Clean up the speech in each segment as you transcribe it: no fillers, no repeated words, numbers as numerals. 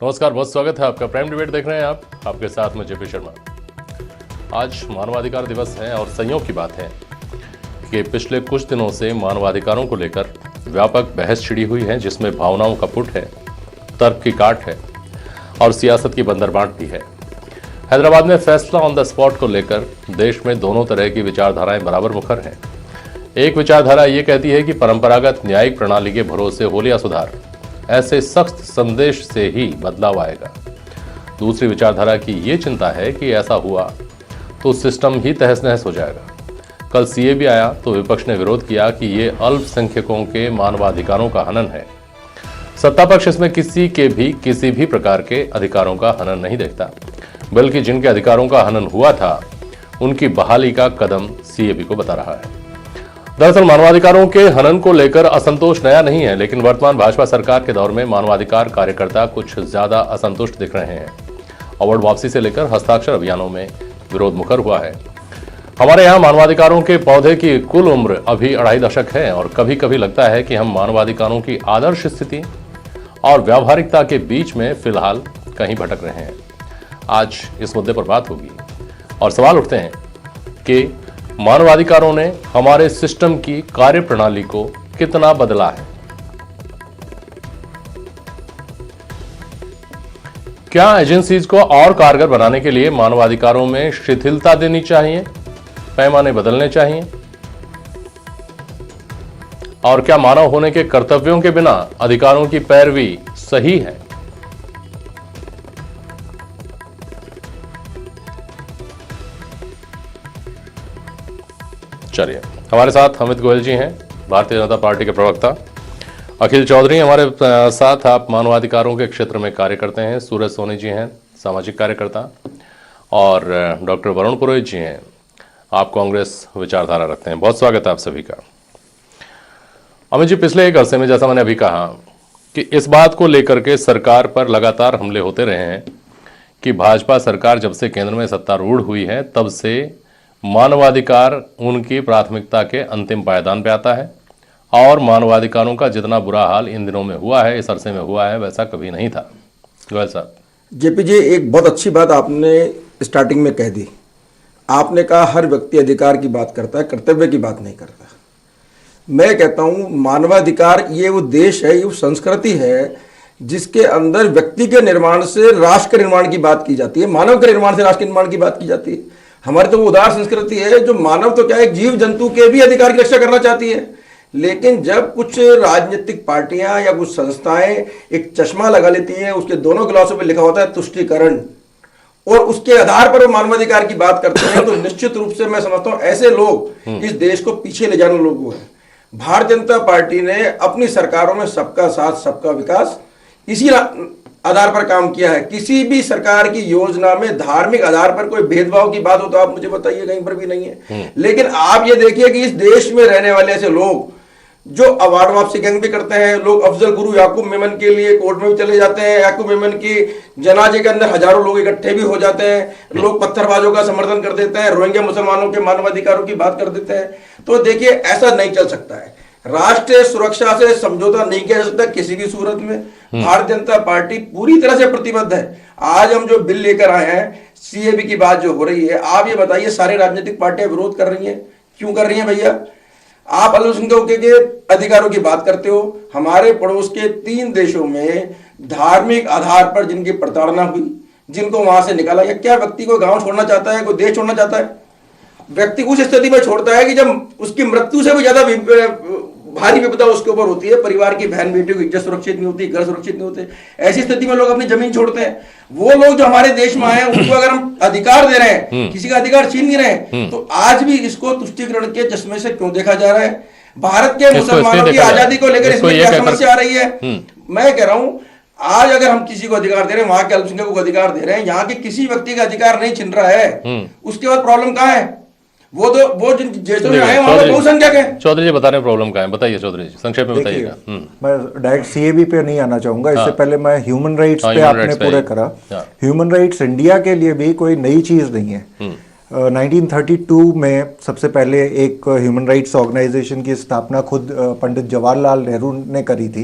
नमस्कार, बहुत स्वागत है आपका। प्राइम डिबेट देख रहे हैं आप, आपके साथ में जेपी शर्मा। आज मानवाधिकार दिवस है और संयोग की बात है कि पिछले कुछ दिनों से मानवाधिकारों को लेकर व्यापक बहस छिड़ी हुई है, जिसमें भावनाओं का पुट है, तर्क की काट है और सियासत की बंदरबांट भी है। हैदराबाद में फैसला ऑन द स्पॉट को लेकर देश में दोनों तरह की विचारधाराएं बराबर मुखर हैं। एक विचारधारा ये कहती है कि परंपरागत न्यायिक प्रणाली के भरोसे हो लिया सुधार, ऐसे सख्त संदेश से ही बदलाव आएगा। दूसरी विचारधारा की ये चिंता है कि ऐसा हुआ तो सिस्टम ही तहस नहस हो जाएगा। कल सीए भी आया तो विपक्ष ने विरोध किया कि ये अल्पसंख्यकों के मानवाधिकारों का हनन है। सत्ता पक्ष इसमें किसी भी प्रकार के अधिकारों का हनन नहीं देखता, बल्कि जिनके अधिकारों का हनन हुआ था उनकी बहाली का कदम सीएबी को बता रहा है। दरअसल मानवाधिकारों के हनन को लेकर असंतोष नया नहीं है, लेकिन वर्तमान भाजपा सरकार के दौर में मानवाधिकार कार्यकर्ता कुछ ज्यादा असंतुष्ट दिख रहे हैं। अवार्ड वापसी से लेकर हस्ताक्षर अभियानों में विरोध मुखर हुआ है। हमारे यहाँ मानवाधिकारों के पौधे की कुल उम्र अभी 2.5 दशक है और कभी कभी लगता है कि हम मानवाधिकारों की आदर्श स्थिति और व्यावहारिकता के बीच में फिलहाल कहीं भटक रहे हैं। आज इस मुद्दे पर बात होगी और सवाल उठते हैं कि मानवाधिकारों ने हमारे सिस्टम की कार्यप्रणाली को कितना बदला है। क्या एजेंसीज को और कारगर बनाने के लिए मानवाधिकारों में शिथिलता देनी चाहिए, पैमाने बदलने चाहिए? और क्या मानव होने के कर्तव्यों के बिना अधिकारों की पैरवी सही है? चलिए, हमारे साथ अमित गोयल जी हैं, भारतीय जनता पार्टी के प्रवक्ता। अखिल चौधरी हमारे साथ, आप मानवाधिकारों के क्षेत्र में कार्य करते हैं। सूरज सोनी जी हैं, सामाजिक कार्यकर्ता। और डॉक्टर वरुण पुरोहित जी हैं, आप कांग्रेस विचारधारा रखते हैं। बहुत स्वागत है आप सभी का। अमित जी, पिछले एक अरसे में जैसा मैंने अभी कहा कि इस बात को लेकर के सरकार पर लगातार हमले होते रहे हैं कि भाजपा सरकार जब से केंद्र में सत्तारूढ़ हुई है तब से मानवाधिकार उनकी प्राथमिकता के अंतिम पायदान पे आता है और मानवाधिकारों का जितना बुरा हाल इन दिनों में हुआ है, इस अरसे में हुआ है, वैसा कभी नहीं था। गोयल साहब। जेपी जी, एक बहुत अच्छी बात आपने स्टार्टिंग में कह दी। आपने कहा हर व्यक्ति अधिकार की बात करता है, कर्तव्य की बात नहीं करता। मैं कहता हूं मानवाधिकार ये वो देश है, ये वो संस्कृति है जिसके अंदर व्यक्ति के निर्माण से राष्ट्र के निर्माण की बात की जाती है, मानव के निर्माण से राष्ट्र के निर्माण की बात की जाती है। हमारी तो वो उदार संस्कृति है जो मानव तो क्या है, जीव जंतु के भी अधिकार की रक्षा करना चाहती है। लेकिन जब कुछ राजनीतिक पार्टियां या कुछ संस्थाएं एक चश्मा लगा लेती हैं, उसके दोनों गिलासों पे लिखा होता है तुष्टीकरण, और उसके आधार पर वो मानवाधिकार की बात करते हैं, तो निश्चित रूप से मैं समझता हूं ऐसे लोग इस देश को पीछे ले जाने लोग हैं। भारतीय जनता पार्टी ने अपनी सरकारों में सबका साथ सबका विकास इसी आधार पर काम किया है। किसी भी सरकार की योजना में धार्मिक आधार पर कोई भेदभाव की बात हो तो आप मुझे बताइए, कहीं पर भी नहीं है। लेकिन आप ये देखिए कि इस देश में रहने वाले ऐसे लोग जो अवार्ड वापसी गैंग भी करते हैं, लोग अफजल गुरु याकूब मेमन के लिए कोर्ट में भी चले जाते हैं, याकूब मेमन की जनाजे के अंदर हजारों लोग इकट्ठे भी हो जाते हैं, लोग पत्थरबाजों का समर्थन कर देते हैं, रोहिंग्या मुसलमानों के मानवाधिकारों की बात कर देते हैं। तो देखिए, ऐसा नहीं चल सकता है। राष्ट्रीय सुरक्षा से समझौता नहीं किया जा सकता किसी भी सूरत में। भारतीय जनता पार्टी पूरी तरह से प्रतिबद्ध है। आज हम जो बिल लेकर आए हैं, सीएबी की बात जो हो रही है, आप ये बताइए सारे राजनीतिक पार्टियां विरोध कर रही हैं, क्यों कर रही हैं भैया? आप अल्पसंख्यकों के अधिकारों की बात करते हो। हमारे पड़ोस के 3 देशों में धार्मिक आधार पर जिनकी प्रताड़ना हुई, जिनको वहां से निकाला गया, क्या व्यक्ति को गांव छोड़ना चाहता है, कोई देश छोड़ना चाहता है? व्यक्ति उस स्थिति में छोड़ता है कि जब उसकी मृत्यु से भी ज्यादा भारी विपदा उसके ऊपर होती है, परिवार की बहन बेटियों की इज्जत सुरक्षित नहीं होती, घर सुरक्षित नहीं होते, ऐसी स्थिति में लोग अपनी जमीन छोड़ते हैं। वो लोग जो हमारे देश में आए हैं उनको अगर हम अधिकार दे रहे हैं, किसी का अधिकार छीन नहीं रहे हैं, तो आज भी इसको तुष्टीकरण के चश्मे से क्यों देखा जा रहा है? भारत के मुसलमानों की आजादी को लेकर इसमें क्या समस्या आ रही है? मैं कह रहा हूं, आज अगर हम किसी को अधिकार दे रहे हैं, वहां के अल्पसंख्यकों को अधिकार दे रहे हैं, यहाँ के किसी व्यक्ति का अधिकार नहीं छिन रहा है, उसके बाद प्रॉब्लम कहां है? वो जिन देशों में आए वहां पर बहुसंख्यक है। चौधरी जी बता रहे हैं प्रॉब्लम कहां है, बताइए चौधरी जी, संक्षेप में बताइएगा। मैं डायरेक्ट सीएबी पे नहीं आना चाहूंगा, इससे पहले मैं ह्यूमन राइट्स पे आपने पूरे करा। ह्यूमन राइट्स इंडिया के लिए भी कोई नई चीज नहीं है। 1932 में सबसे पहले एक ह्यूमन राइट्स ऑर्गेनाइजेशन की स्थापना खुद पंडित जवाहरलाल नेहरू ने करी थी।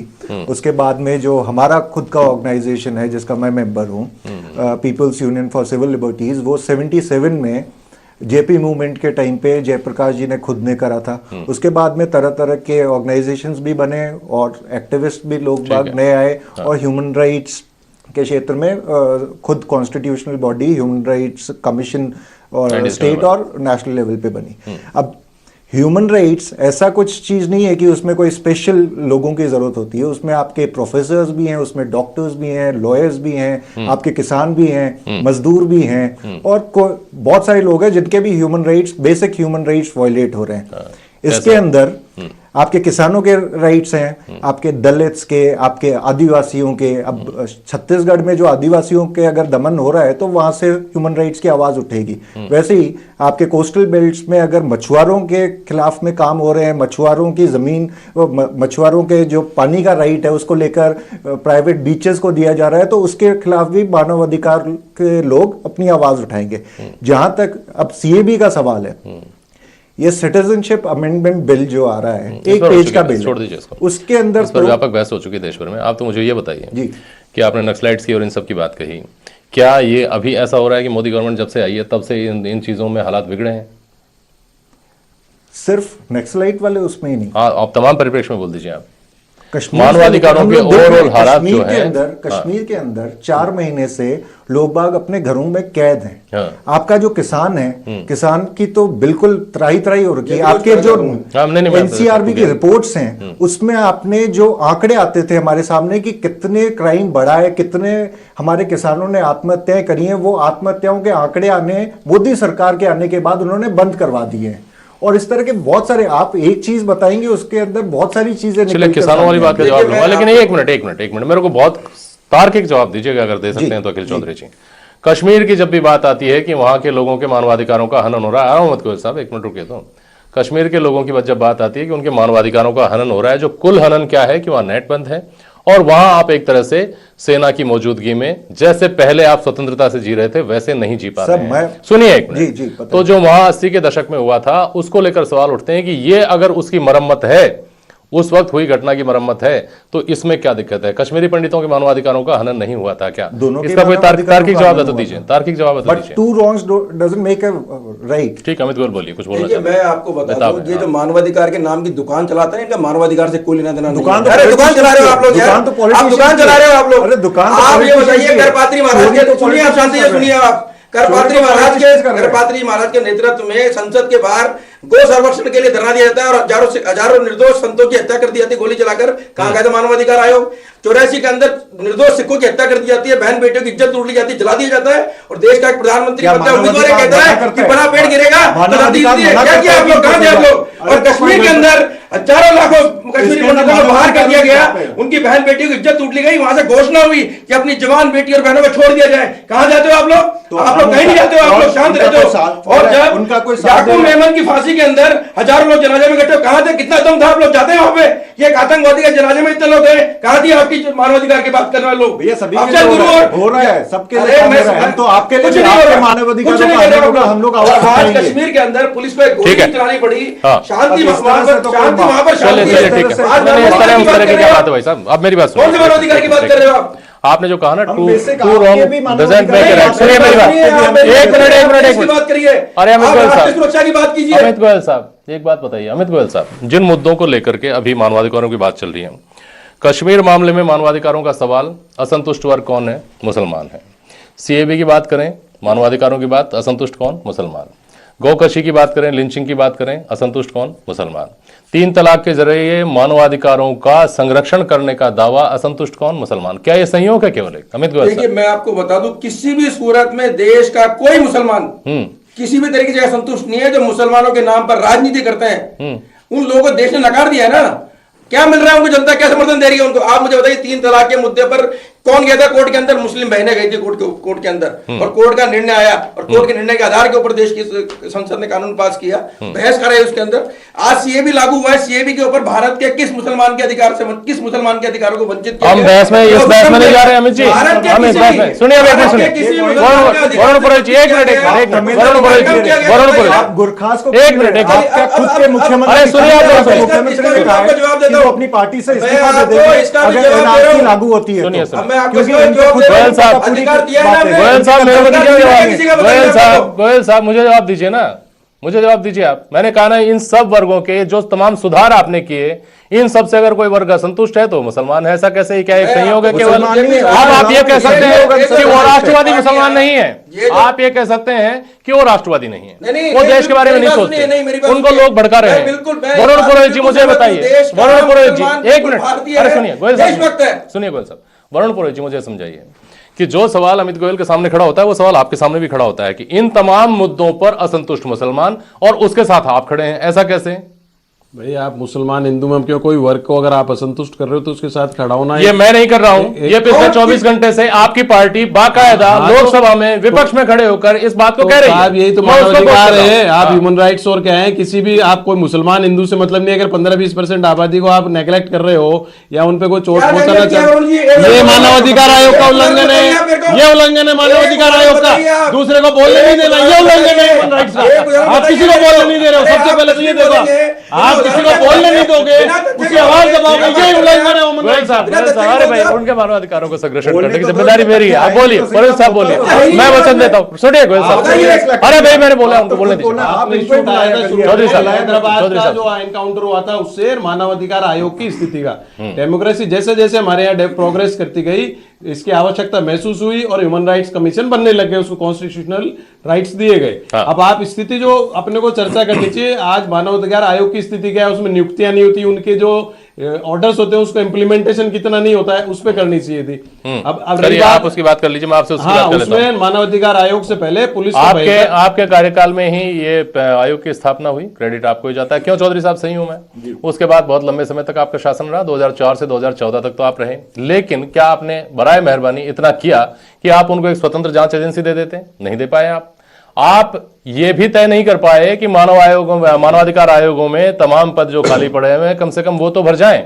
उसके बाद में जो हमारा खुद का ऑर्गेनाइजेशन है जिसका मैं मेंबर हूँ, people's union for civil liberties, वो 77 में जेपी मूवमेंट के टाइम पे जयप्रकाश जी ने खुद ने करा था। उसके बाद में तरह तरह के ऑर्गेनाइजेशंस भी बने और एक्टिविस्ट भी लोग बाग नए आए और ह्यूमन राइट्स के क्षेत्र में खुद constitutional body human rights commission और स्टेट और नेशनल लेवल पे बनी। अब ह्यूमन राइट्स ऐसा कुछ चीज नहीं है कि उसमें कोई स्पेशल लोगों की जरूरत होती है, उसमें आपके प्रोफेसर्स भी हैं, उसमें डॉक्टर्स भी हैं, लॉयर्स भी हैं, आपके किसान भी हैं, मजदूर भी हैं और बहुत सारे लोग हैं जिनके भी human rights, basic human rights violate हो रहे हैं। इसके अंदर आपके किसानों के राइट्स हैं, आपके दलित्स के, आपके आदिवासियों के। अब छत्तीसगढ़ में जो आदिवासियों के अगर दमन हो रहा है तो वहां से ह्यूमन राइट्स की आवाज उठेगी। वैसे ही आपके कोस्टल बेल्ट्स में अगर मछुआरों के खिलाफ में काम हो रहे हैं, मछुआरों की जमीन, मछुआरों के जो पानी का राइट है उसको लेकर प्राइवेट बीचेस को दिया जा रहा है, तो उसके खिलाफ भी मानवाधिकार के लोग अपनी आवाज उठाएंगे। जहां तक अब सीएबी का सवाल है, ये सिटीजनशिप अमेंडमेंट बिल जो आ रहा है, एक पेज का बिल, छोड़ दीजिए इसको। उसके अंदर इस पर व्यापक बहस हो चुकी है देश भर में। आप तो मुझे ये बताइए जी कि आपने नक्सलाइट्स की और इन सब की बात कही, क्या ये अभी ऐसा हो रहा है कि मोदी गवर्नमेंट जब से आई है तब से इन चीजों में हालात बिगड़े हैं? सिर्फ नक्सलाइट वाले उसमें ही नहीं, हाँ, आप तमाम परिप्रेक्ष्य में बोल दीजिए। आप कश्मीर मानवाधिकारों के ओवरऑल हालात जो है, कश्मीर के अंदर 4 महीने से लोग बाग अपने घरों में कैद हैं। आपका जो किसान है, किसान की तो बिल्कुल त्राही त्राही हो रखी है। आपके जो एनसीआरबी की रिपोर्ट्स हैं उसमें आपने जो आंकड़े आते थे हमारे सामने कि कितने क्राइम बढ़ा है, कितने हमारे किसानों ने आत्महत्याएं करी हैं, वो आत्महत्याओं के आंकड़े आने मोदी सरकार के आने के बाद उन्होंने बंद करवा दिए हैं। और इस तरह के बहुत सारे, आप एक चीज बताएंगे उसके अंदर बहुत सारी चीजें निकल। किसानों वाली बात का जवाब लूंगा, लेकिन एक मिनट मेरे को बहुत तार्किक जवाब दीजिएगा अगर दे सकते हैं तो। अखिल चौधरी जी, कश्मीर की जब भी बात आती है कि वहां के लोगों के मानवाधिकारों का हनन हो रहा है, अहमद गोयल साहब एक मिनट रुकिए, तो कश्मीर के लोगों की जब बात आती है कि उनके मानवाधिकारों का हनन हो रहा है, जो कुल हनन क्या है कि वहां नेट बंद है और वहां आप एक तरह से सेना की मौजूदगी में जैसे पहले आप स्वतंत्रता से जी रहे थे वैसे नहीं जी पा रहे हैं। सुनिए एक मिनट, तो जो वहां 80 के दशक में हुआ था उसको लेकर सवाल उठते हैं कि ये अगर उसकी मरम्मत है, उस वक्त हुई घटना की मरम्मत है, तो इसमें क्या दिक्कत है? कश्मीरी पंडितों के मानवाधिकारों का हनन नहीं हुआ था क्या? इसका कोई तार्किक जवाब तो दीजिए, तार्किक जवाब तो दीजिए। Two wrongs doesn't make a right. ठीक, अमित गोयल बोलिए, कुछ बोलना चाहिए। मैं आपको बता दूं, ये जो मानवाधिकार के नाम की दुकान चलाते हैं, इनका मानवाधिकार से कोई लेना देना नहीं। दुकान चला रहे हो आप लोग, दुकान चला रहे हो आप लोग। आप ये बताइए, करपात्री महाराज के, सुनिए आप, शांति से सुनिए आप, करपात्री महाराज के नेतृत्व में संसद के बाहर गो संरक्षण के लिए धरना दिया जाता है और हजारों निर्दोष संतों की हत्या कर दी जाती है गोली चलाकर। कहां गया था मानवाधिकार आयोग? 84 के अंदर निर्दोष सिखों की हत्या कर दी जाती है, बहन बेटियों की इज्जत लूट ली जाती है, जला दिया जाता है और देश का एक प्रधानमंत्री उम्मीदवार कहता है कि बड़ा पेड़ गिरेगा तो नदी क्या किया आप लोग? कहां थे आप लोग? और कश्मीर के अंदर हजारों लाखों कश्मीरी पंडितों को बाहर कर दिया गया, उनकी बहन बेटियों की इज्जत लूट ली गई, वहां से घोषणा हुई कि अपनी जवान बेटी और बहनों को छोड़ दिया जाए। कहां जाते हो आप लोग? आप लोग कहीं नहीं जाते हो, आप लोग शांत रहते हो। और जब याकूब मेमन की फांसी के अंदर हजारों लोग जनाजे में इकट्ठे, कहां थे? कितना दम था? आप लोग जाते हैं वहां पे? ये एक आतंकवादी के जनाजे में इतने लोग गए, कहां थी आपकी मानवाधिकार की बात करने वाले लोग? हो रहा है सबके लिए, हम तो आपके लिए मानवाधिकार हम लोग आज कश्मीर के अंदर पुलिस पे गोली चलानी पड़ी, शांति वहां पर भाई साहब, अब मेरी बात सुनिए। मानवाधिकार की बात कर रहे हो आप? आपने जो कहा ना, two wrong doesn't make it right. सुनिए मेरी बात, एक मिनट बात करिए। अरे अमित गोयल साहब, सुरक्षा की बात कीजिए। अमित गोयल साहब, एक बात बताइए। अमित गोयल साहब, जिन मुद्दों को लेकर के अभी मानवाधिकारों की बात चल रही है, कश्मीर मामले में मानवाधिकारों का सवाल, असंतुष्ट वर्ग कौन है? मुसलमान है। सीएबी की बात करें, मानवाधिकारों की बात, असंतुष्ट कौन? मुसलमान। गौकशी की बात करें, लिंचिंग की बात करें, असंतुष्ट कौन? मुसलमान। 3 तलाक के जरिए मानवाधिकारों का संरक्षण करने का दावा, असंतुष्ट कौन? मुसलमान। क्या ये संयोग है केवल? अमित गोयल, देखिए मैं आपको बता दूं, किसी भी सूरत में देश का कोई मुसलमान किसी भी तरीके से असंतुष्ट नहीं है जो मुसलमानों के नाम पर राजनीति करते हैं। उन लोगों को देश ने नकार दिया है ना। क्या मिल रहा है उनको? जनता क्या समर्थन दे रही है उनको? आप मुझे बताइए, 3 तलाक के मुद्दे पर कौन गया था कोर्ट के अंदर? मुस्लिम बहनें गई थी कोर्ट के अंदर, और कोर्ट का निर्णय आया, और कोर्ट के निर्णय के आधार के ऊपर देश की संसद ने कानून पास किया, बहस कराई उसके अंदर। आज सीएबी लागू हुआ है, सीएबी के ऊपर भारत के किस मुसलमान के अधिकार से, किस मुसलमान के अधिकारों को वंचित किया? हम बहस में इस बहस में नहीं जा रहे हैं अमित जी, हम इस बहस में सुनिए, वरुण पुरोहित जी एक मिनट, वरुण पुरोहित जी, आप गुरखास को एक मिनट, खुद के मुख्यमंत्री, अरे सुनिए, आप मुख्यमंत्री ने कहा है कि वो अपनी पार्टी से इस्तीफा दे देंगे अगर एनआरसी लागू होती है। सुनिए तो सर, क्योंकि उनको खुद गोयल साहब, अधिकार दिया है ना, गोयल साहब मेरे को दीजिए जवाब, गोयल गोयल साहब मुझे जवाब दीजिए ना, मुझे जवाब दीजिए आप। मैंने कहा ना, इन सब वर्गों के जो तमाम सुधार आपने किए, इन सब से अगर कोई वर्ग असंतुष्ट है तो मुसलमान है, ऐसा कैसे? क्या एक संयोग है केवल? अब आप ये कह सकते हैं कि वो राष्ट्रवादी मुसलमान नहीं है, आप ये कह सकते हैं कि वो राष्ट्रवादी नहीं है, वो देश के बारे में नहीं सोचते, उनको लोग भड़का रहे हैं। वरुण पुरोहित जी मुझे बताइए, वरुण पुरोहित जी एक मिनट, अरे सुनिए गोयल साहब, सुनिए गोयल साहब, वरुण पुरोहित जी मुझे समझाइए कि जो सवाल अमित गोयल के सामने खड़ा होता है वो सवाल आपके सामने भी खड़ा होता है कि इन तमाम मुद्दों पर असंतुष्ट मुसलमान और उसके साथ आप खड़े हैं, ऐसा कैसे? भाई आप मुसलमान हिंदू में क्यों, कोई वर्ग को अगर आप असंतुष्ट कर रहे हो तो उसके साथ खड़ा होना। ये मैं नहीं कर रहा हूं, ये पिछले 24 घंटे से आपकी पार्टी बाकायदा लोकसभा में विपक्ष में खड़े होकर इस बात को कह रही है। आप यही तो मानवाधिकार है, आप ह्यूमन राइट्स और क्या है, किसी भी आप कोई मुसलमान हिंदू से मतलब नहीं। अगर 15-20% आबादी को आप नेग्लेक्ट कर रहे हो या उन पे कोई चोट पहुंचाना चाहते, ये मानवाधिकार आयोग का उल्लंघन है, ये उल्लंघन है मानवाधिकार आयोग का। दूसरे को बोलने नहीं देना, ये उल्लंघन है ह्यूमन राइट्स का। आप किसी को बोलने नहीं दे रहे हो, सबसे पहले तो ये देखो, आप किसी को बोलने नहीं दोगे, उसकी आवाज दबाओगे, ये उल्लंघन है ह्यूमन राइट्स का। अरे भाई, उनके मानवाधिकारों को संरक्षण करने की जिम्मेदारी मेरी है। आप बोलिए, पुरोहित साहब बोलिए, मैं वचन देता हूँ। सुनिए गोयल साहब, अरे भाई मैंने बोला, उनको बोलने दीजिए। चौधरी साहब, हैदराबाद का जो एनकाउंटर हुआ था उससे मानवाधिकार आयोग की स्थिति का, डेमोक्रेसी जैसे जैसे हमारे यहाँ प्रोग्रेस करती गई, इसकी आवश्यकता महसूस हुई और ह्यूमन राइट्स कमीशन बनने लग गए, उसको कॉन्स्टिट्यूशनल राइट्स दिए गए। अब आप स्थिति जो अपने को चर्चा करनी चाहिए, आज मानवाधिकार आयोग की स्थिति क्या है, उसमें नियुक्तियां नहीं होती, उनके जो ऑर्डर्स होते हैं उसका इम्प्लीमेंटेशन कितना नहीं होता है, उस पर करनी चाहिए थी। अब आप उसकी बात कर लीजिए, मैं आपसे उसकी बात कर लेता हूं। उसमें मानवाधिकार आयोग से पहले पुलिस आपके कार्यकाल में ही ये आयोग की स्थापना हुई, क्रेडिट आपको ही जाता है। क्यों चौधरी साहब, सही हूं मैं? उसके बाद बहुत लंबे समय तक आपका शासन रहा, 2004 से 2014 तक तो आप रहे, लेकिन क्या आपने बराए मेहरबानी इतना किया कि आप उनको एक स्वतंत्र जांच एजेंसी दे देते? नहीं दे पाए आप ये भी तय नहीं कर पाए कि मानवाधिकार आयोगों में तमाम पद जो खाली पड़े हुए हैं कम से कम वो तो भर जाएं।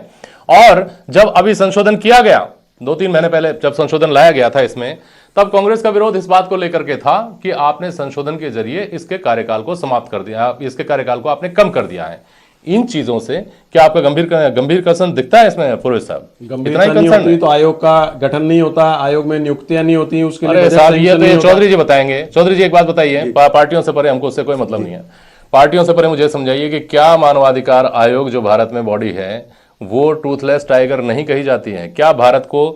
और जब अभी संशोधन किया गया, 2-3 महीने पहले जब संशोधन लाया गया था इसमें, तब कांग्रेस का विरोध इस बात को लेकर के था कि आपने संशोधन के जरिए इसके कार्यकाल को समाप्त कर दिया, इसके कार्यकाल को आपने कम कर दिया है। इन चीजों से क्या आपका गंभीर कंसर्न दिखता है इसमें पुरोहित साहब? गंभीरता नहीं होती तो आयोग का गठन नहीं होता, आयोग में नियुक्तियां नहीं होती, उसके लिए साहब ये तो चौधरी जी बताएंगे। चौधरी जी एक बात बताइए, पार्टियों से परे, हमको उससे कोई मतलब नहीं है, पार्टियों से परे मुझे समझाइए कि क्या मानवाधिकार आयोग जो भारत में बॉडी है वो टूथलेस टाइगर नहीं कही जाती है? क्या भारत को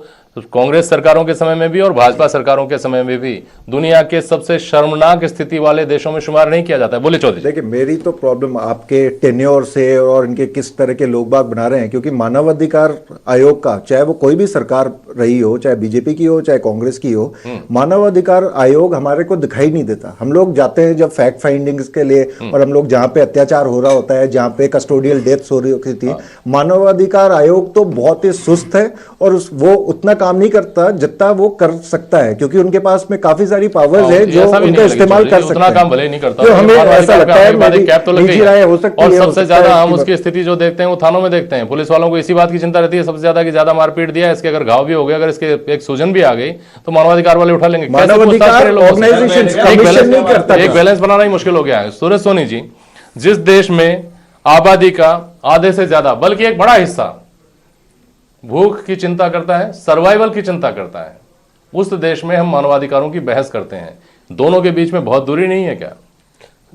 कांग्रेस सरकारों के समय में भी और भाजपा सरकारों के समय में भी दुनिया के सबसे शर्मनाक स्थिति वाले देशों में शुमार नहीं किया जाता है? बोले चौधरी। देखिए, मेरी तो प्रॉब्लम आपके टेन्योर से और इनके किस तरह के लोग बाग बना रहे हैं, क्योंकि मानवाधिकार आयोग का, चाहे वो कोई भी सरकार रही हो, चाहे बीजेपी की हो चाहे कांग्रेस की हो, मानवाधिकार आयोग हमारे को दिखाई नहीं देता। हम लोग जाते हैं जब फैक्ट फाइंडिंग्स के लिए, और हम लोग जहाँ पे अत्याचार हो रहा होता है, जहाँ पे कस्टोडियल डेथ्स हो रही होती थी, मानवाधिकार आयोग तो बहुत ही सुस्त है और वो उतना काम नहीं करता जितना वो कर सकता है, क्योंकि उनके पास में काफी सारी पावर्स है जो उनका इस्तेमाल कर सकते हैं। काम भले नहीं करता, तो हमें ऐसा लगता है मेरी कैप तो लग गई राय हो सकती है। और सबसे ज्यादा हम उसकी स्थिति जो देखते हैं वो थानों में देखते हैं। पुलिस वालों को इसी बात की चिंता रहती है सबसे ज्यादा कि ज्यादा मारपीट दिया, इसके अगर घाव भी हो गया, अगर इसके एक सूजन भी आ गई तो मानवाधिकार वाले उठा लेंगे। एक बैलेंस बनाना ही मुश्किल हो गया है। सूरज सोनी जी, जिस देश में आबादी का आधे से ज्यादा बल्कि एक बड़ा हिस्सा भूख की चिंता करता है, सर्वाइवल की चिंता करता है, उस देश में हम मानवाधिकारों की बहस करते हैं। दोनों के बीच में बहुत दूरी नहीं है क्या?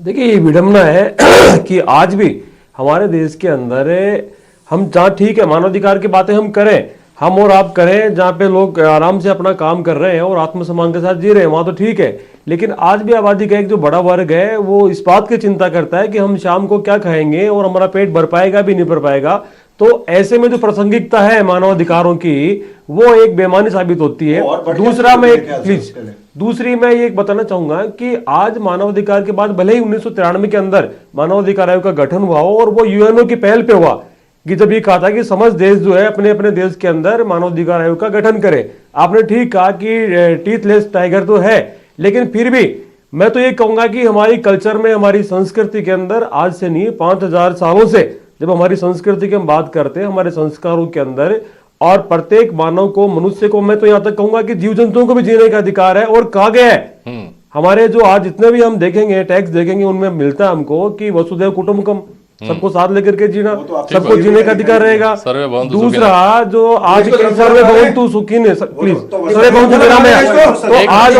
देखिए, ये विडंबना है कि आज भी हमारे देश के अंदर हम जहाँ ठीक है मानवाधिकार की बातें हम करें, हम और आप करें, जहाँ पे लोग आराम से अपना काम कर रहे हैं और आत्मसम्मान के साथ जी रहे हैं, वहाँ तो ठीक है। लेकिन आज भी आबादी का एक जो बड़ा वर्ग है वो इस बात की चिंता करता है कि हम शाम को क्या खाएंगे और हमारा पेट भर पाएगा भी नहीं भर पाएगा। तो ऐसे में जो प्रासंगिकता है मानवाधिकारों की वो एक बेमानी साबित होती है। दूसरा मैं ये बताना चाहूंगा कि आज मानवाधिकार के बाद भले ही 1993 के अंदर मानवाधिकार आयोग का गठन हुआ हो और वो यूएनओ की पहल पे हुआ कि जब ये कहा था कि समस्त देश जो है अपने अपने देश के अंदर मानवाधिकार आयोग का गठन करे, आपने ठीक कहा कि टीथलेस टाइगर तो है, लेकिन फिर भी मैं तो ये कहूंगा कि हमारी कल्चर में, हमारी संस्कृति के अंदर आज से नहीं 5000 सालों से जब हमारी संस्कृति की हम बात करते हैं, हमारे संस्कारों के अंदर और प्रत्येक मानव को, मनुष्य को, मैं तो यहां तक कहूंगा कि जीव जंतुओं को भी जीने का अधिकार है। और कहा गया है हमारे जो आज जितने भी हम देखेंगे टैक्स देखेंगे उनमें मिलता है हमको कि वसुधैव कुटुंबकम, सबको साथ लेकर के जीना, सबको जीने का अधिकार रहेगा। दूसरा जो आज के सर्वे भवन्तु सुखिन, प्लीज सर्वे भवन्तु विराम है, तो आज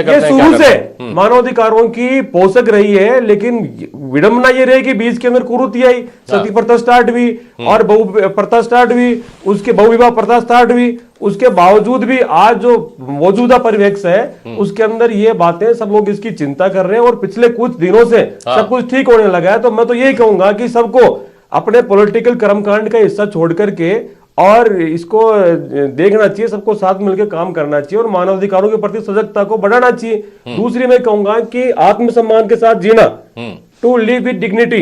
ये शुरू से मानवाधिकारों की पोषक रही है। लेकिन विडंबना ये रही कि बीच के अंदर कुरीति आई, सती प्रथा स्टार्ट हुई और बहु प्रथा स्टार्ट हुई, उसके बहुविवाह प्रथा स्टार्ट हुई। उसके बावजूद भी आज जो मौजूदा परिवेश है उसके अंदर ये बातें सब लोग इसकी चिंता कर रहे हैं और पिछले कुछ दिनों से सब कुछ ठीक होने लगा है। तो मैं तो यही कहूंगा कि सबको अपने पॉलिटिकल कर्मकांड का हिस्सा छोड़ करके और इसको देखना चाहिए, सबको साथ मिलकर काम करना चाहिए और मानवाधिकारों के प्रति सजगता को बढ़ाना चाहिए। दूसरी मैं कहूंगा कि आत्मसम्मान के साथ जीना, टू लिव विद डिग्निटी,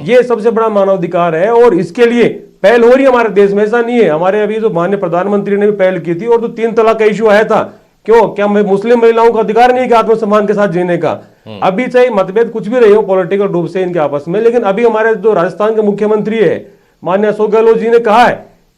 ये सबसे बड़ा मानवाधिकार है और इसके लिए पहल हो रही है हमारे देश में। ऐसा नहीं है, हमारे अभी जो माननीय प्रधानमंत्री ने भी पहल की थी और जो 3 तलाक का इशू आया था, क्यों, क्या मुस्लिम महिलाओं का अधिकार नहीं है कि आत्मसम्मान के साथ जीने का? अभी चाहे मतभेद कुछ भी रही हो पॉलिटिकल रूप से इनके आपस में, लेकिन अभी हमारे जो राजस्थान के मुख्यमंत्री है माननीय अशोक गहलोत जी ने कहा है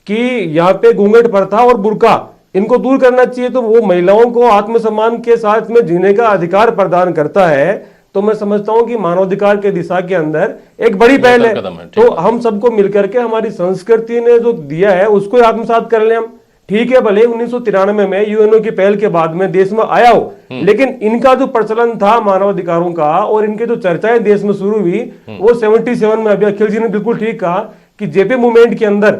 कि यहाँ पे घूंघट प्रथा और बुर्का इनको दूर करना चाहिए। तो वो महिलाओं को आत्मसम्मान के साथ में जीने का अधिकार प्रदान करता है। तो मैं समझता हूं कि मानवाधिकार के दिशा के अंदर एक बड़ी पहल है। तो हम सबको मिलकर के हमारी संस्कृति ने जो दिया है उसको आत्मसात कर लें हम। ठीक है, भले 1993 में यूएनओ की पहल के बाद में देश में आया हो, लेकिन इनका जो प्रचलन था मानवाधिकारों का और इनके जो चर्चाएं देश में शुरू हुई वो 77 में, अभी अखिल जी ने बिल्कुल ठीक कहा कि जेपी मूवमेंट के अंदर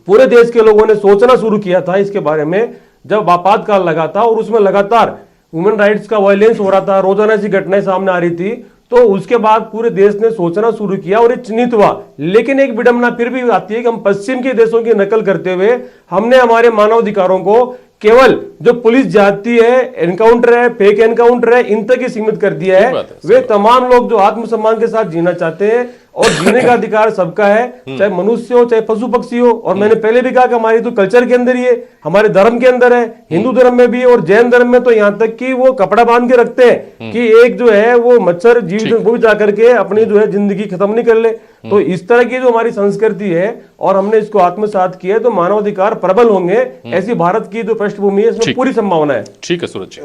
पूरे देश के लोगों ने सोचना शुरू किया था इसके बारे में, जब आपातकाल लगा था और उसमें लगातार ह्यूमन राइट्स का वायलेंस हो रहा था, रोजाना ऐसी घटनाएं सामने आ रही थी। तो उसके बाद पूरे देश ने सोचना शुरू किया और ये चिन्हित हुआ। लेकिन एक विडंबना फिर भी आती है कि हम पश्चिम के देशों की नकल करते हुए हमने हमारे मानवाधिकारों को केवल जो पुलिस जाती है, एनकाउंटर है, फेक एनकाउंटर है, इन तक ही सीमित कर दिया है। वे तमाम लोग जो आत्मसम्मान के साथ जीना चाहते हैं और जीने का अधिकार सबका है, चाहे मनुष्य हो चाहे पशु पक्षी हो। और मैंने पहले भी कहा कि हमारी तो कल्चर के अंदर ही है, हमारे धर्म के अंदर है, हिंदू धर्म में भी और जैन धर्म में तो यहाँ तक कि वो कपड़ा बांध के रखते हैं कि एक जो है वो मच्छर जीव वो भी जाकर के अपनी जो है जिंदगी खत्म नहीं कर ले। तो इस तरह की जो हमारी संस्कृति है और हमने इसको आत्मसात किया है, तो मानवाधिकार प्रबल होंगे। ऐसी भारत की जो पृष्ठभूमि है इसमें पूरी संभावना है। ठीक है सूरज जी।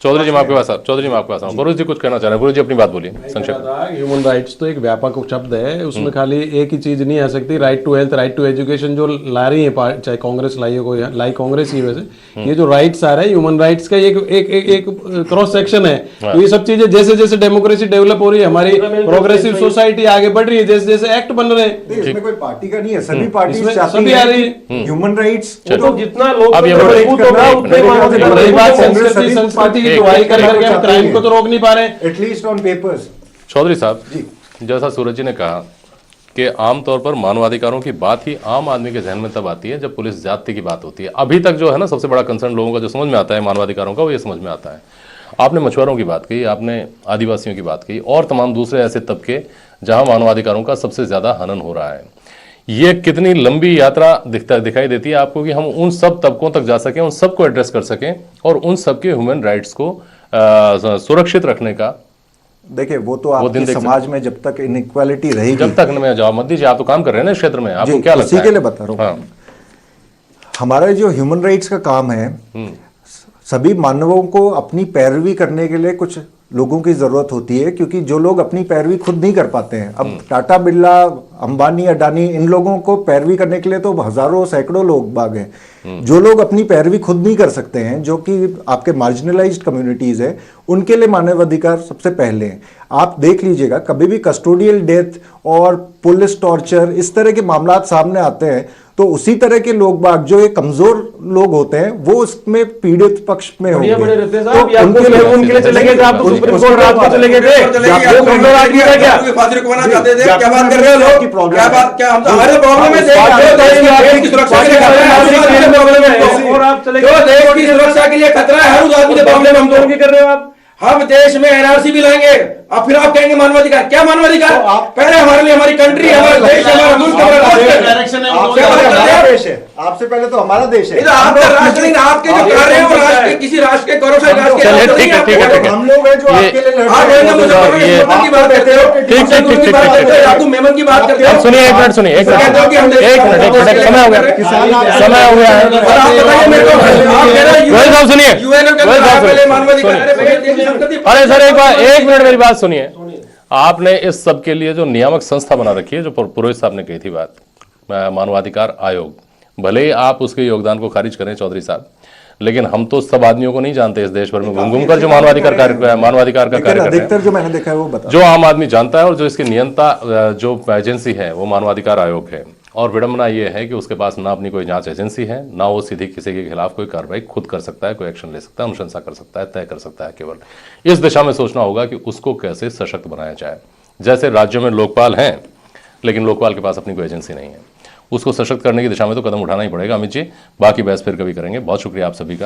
चौधरी जी मैं आपके पास आऊँ। गुरु जी कुछ कहना चाह रहे हैं, गुरु जी अपनी बात बोलिए संक्षेप में। ह्यूमन राइट्स तो एक व्यापक शब्द है, उसमें खाली एक ही चीज नहीं आ सकती। Right to health, right to education जो ला रही है, चाहे कांग्रेस लाई हो या लाई कांग्रेस ही, वैसे ये जो राइट्स आ रहे हैं ह्यूमन राइट्स का एक क्रॉस सेक्शन है। तो ये सब चीजें जैसे जैसे डेमोक्रेसी डेवलप हो रही है, हमारी प्रोग्रेसिव सोसाइटी आगे बढ़ रही है, जैसे जैसे एक्ट बन रहे हैं। इसमें कोई पार्टी का नहीं है, सभी पार्टी सभी आ रही है ह्यूमन राइट्स। तो जितना लोग संस्कृति की दुहाई कर करके हम क्राइम को तो रोक नहीं पा रहे, एटलीस्ट ऑन पेपर्स। चौधरी साहब, जैसा सूरज जी ने कहा कि आमतौर पर मानवाधिकारों की बात ही आम आदमी के जहन में तब आती है जब पुलिस जाति की बात होती है। अभी तक जो है ना सबसे बड़ा कंसर्न लोगों का जो समझ में आता है मानवाधिकारों का, वो ये समझ में आता है। आपने मछुआरों की बात कही, आपने आदिवासियों की बात कही और तमाम दूसरे ऐसे तबके जहां मानवाधिकारों का सबसे ज्यादा हनन हो रहा है। ये कितनी लंबी यात्रा दिखाई देती है आपको कि हम उन सब तबकों तक जा सकें, उन सबको एड्रेस कर सकें और उन सबके ह्यूमन राइट्स को सुरक्षित रखने का। देखिए वो तो आपके समाज में जब तक इनइक्वालिटी रहेगी, जब तक मैं जवाब मत दीजिए, आप तो काम कर रहे हैं ना इस क्षेत्र में, आपको क्या लगता है? उसी के लिए बता रहा हूँ। हमारा जो ह्यूमन राइट्स का काम है, सभी मानवों को अपनी पैरवी करने के लिए कुछ लोगों की जरूरत होती है, क्योंकि जो लोग अपनी पैरवी खुद नहीं कर पाते हैं। अब टाटा बिरला, अंबानी, अडानी, इन लोगों को पैरवी करने के लिए तो हजारों सैकड़ों लोग बाग हैं। जो लोग अपनी पैरवी खुद नहीं कर सकते हैं, जो कि आपके मार्जिनलाइज्ड कम्युनिटीज है, उनके लिए मानवाधिकार सबसे पहले हैं। आप देख लीजिएगा, कभी भी कस्टोडियल डेथ और पुलिस टॉर्चर इस तरह के मामला सामने आते हैं तो उसी तरह के लोग बाग जो ये कमजोर लोग होते हैं वो उसमें पीड़ित पक्ष में होंगे। उनके लिए चले गए थे, आप तो सुप्रीम कोर्ट रात को चले गए थे, फांसी रुकवाना चाहते थे। क्या बात कर रहे हो लोग? क्या हम तो हर प्रॉब्लम में देश की सुरक्षा के लिए खतरा है, हर उस आदमी के मामले में हम दोनों की कर रहे हो आप। हम देश में एनआरसी भी लाएंगे, अब फिर आप कहेंगे मानवाधिकार, क्या मानवाधिकार? पहले हमारे लिए हमारी कंट्री, हमारा देश, हमारा मुल्क, हमारा राष्ट्र। डायरेक्शन है आपसे पहले हमारा देश है, आपसे पहले तो हमारा देश है। ये तो आपका राष्ट्र नहीं, आपके जो कार्य है वो राष्ट्र के किसी राष्ट्र के गौरव से राष्ट्र के चलिए, राष्ट्र ठीक है, नहीं, ठीक है, आपके ठीक है। हम लोग हैं जो आपके लिए लड़ आप रहे हैं। मुसलमान की बात करते हो, ठीक, ठीक, ठीक, याकूब मेमन की बात करते हो। अब सुनिए, एक मिनट सुनिए, एक मिनट, समय हो गया, समय हो गया है। आप बताइए मेरे को, आप कह रहे हो गोयल साहब सुनिए, यूएनओ के गोयल साहब पहले सुनिए, मानवाधिकार सुनिए। है, भैया, अरे सर एक मिनट मेरी बात सुनिए। आपने इस सब के लिए जो नियामक संस्था बना रखी है, जो पुरोहित साहब ने कही थी बात, मानवाधिकार आयोग, भले ही आप उसके योगदान को खारिज करें चौधरी साहब, लेकिन हम तो सब आदमियों को नहीं जानते इस देश भर में घूम घूम कर जो मानवाधिकार का कार्य कर रहे हैं। अधिकतर जो मैंने देखा है वो बता, जो आम आदमी जानता है और जो इसकी नियंता जो एजेंसी है वो मानवाधिकार आयोग है। और विडंबना ये है कि उसके पास ना अपनी कोई जांच एजेंसी है, ना वो सीधी किसी के खिलाफ कोई कार्रवाई खुद कर सकता है, कोई एक्शन ले सकता है, अनुशंसा कर सकता है, तय कर सकता है। केवल इस दिशा में सोचना होगा कि उसको कैसे सशक्त बनाया जाए। जैसे राज्यों में लोकपाल हैं, लेकिन लोकपाल के पास अपनी कोई एजेंसी नहीं है, उसको सशक्त करने की दिशा में तो कदम उठाना ही पड़ेगा। अमित जी, बाकी बहस फिर कभी करेंगे। बहुत शुक्रिया आप सभी का।